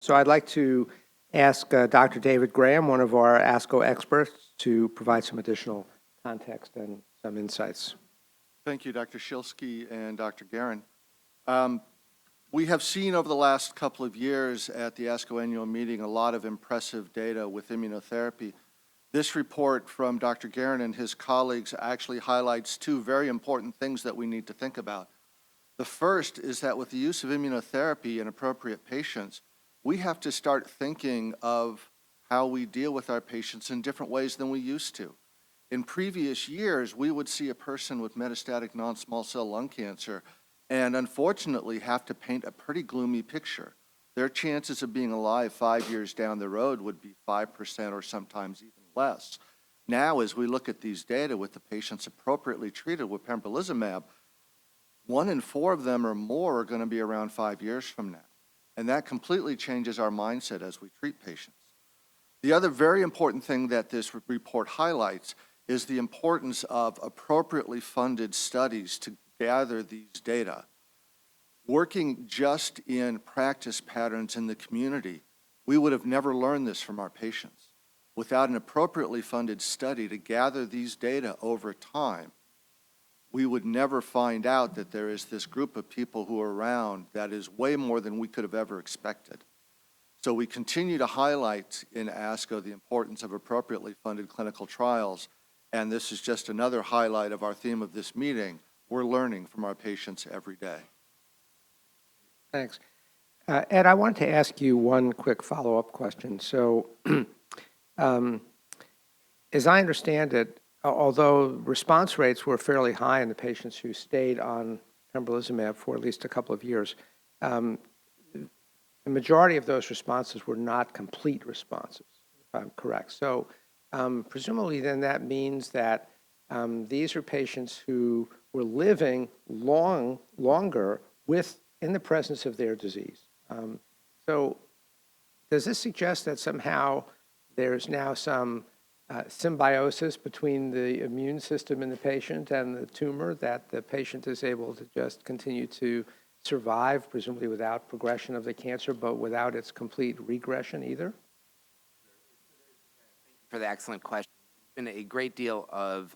So I'd like to ask Dr. David Graham, one of our ASCO experts, to provide some additional context and some insights. Thank you, Dr. Shilsky and Dr. Garon. We have seen over the last couple of years at the ASCO annual meeting a lot of impressive data with immunotherapy. This report from Dr. Garon and his colleagues actually highlights two very important things that we need to think about. The first is that with the use of immunotherapy in appropriate patients, we have to start thinking of how we deal with our patients in different ways than we used to. In previous years, we would see a person with metastatic non-small cell lung cancer and unfortunately have to paint a pretty gloomy picture. Their chances of being alive 5 years down the road would be 5% or sometimes even less. Now, as we look at these data with the patients appropriately treated with pembrolizumab, 1 in 4 of them or more are going to be around 5 years from now. And that completely changes our mindset as we treat patients. The other very important thing that this report highlights is the importance of appropriately funded studies to gather these data. Working just in practice patterns in the community, we would have never learned this from our patients. Without an appropriately funded study to gather these data over time, we would never find out that there is this group of people who are around that is way more than we could have ever expected. So we continue to highlight in ASCO the importance of appropriately funded clinical trials, and this is just another highlight of our theme of this meeting. We're learning from our patients every day. Thanks. Ed, I wanted to ask you one quick follow-up question. So as I understand it, although response rates were fairly high in the patients who stayed on pembrolizumab for at least a couple of years, the majority of those responses were not complete responses, if I'm correct. So presumably then that means that these are patients who were living longer in the presence of their disease. So does this suggest that somehow there's now some symbiosis between the immune system in the patient and the tumor, that the patient is able to just continue to survive, presumably without progression of the cancer, but without its complete regression either? Thank you for the excellent question. There's been a great deal of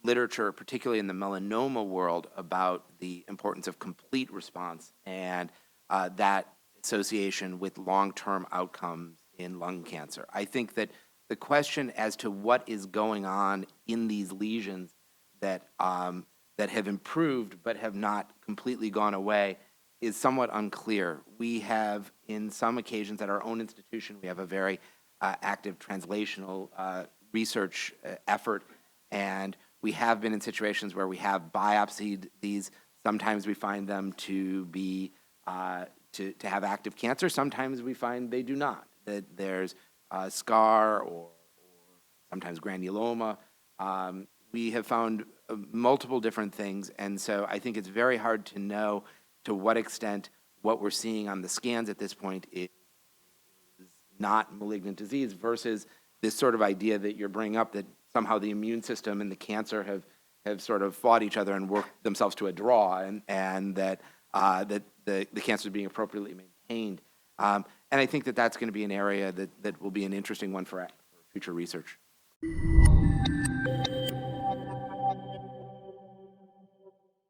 literature, particularly in the melanoma world, about the importance of complete response and that association with long-term outcomes in lung cancer. I think that the question as to what is going on in these lesions that have improved but have not completely gone away is somewhat unclear. We have, in some occasions at our own institution, we have a very active translational research effort, and we have been in situations where we have biopsied these. Sometimes we find them to be to have active cancer. Sometimes we find they do not, that there's a scar or sometimes granuloma. We have found multiple different things, and so I think it's very hard to know to what extent what we're seeing on the scans at this point is not malignant disease versus this sort of idea that you're bringing up, that somehow the immune system and the cancer have sort of fought each other and worked themselves to a draw, and that the cancer is being appropriately maintained. And I think that that's going to be an area that will be an interesting one for future research.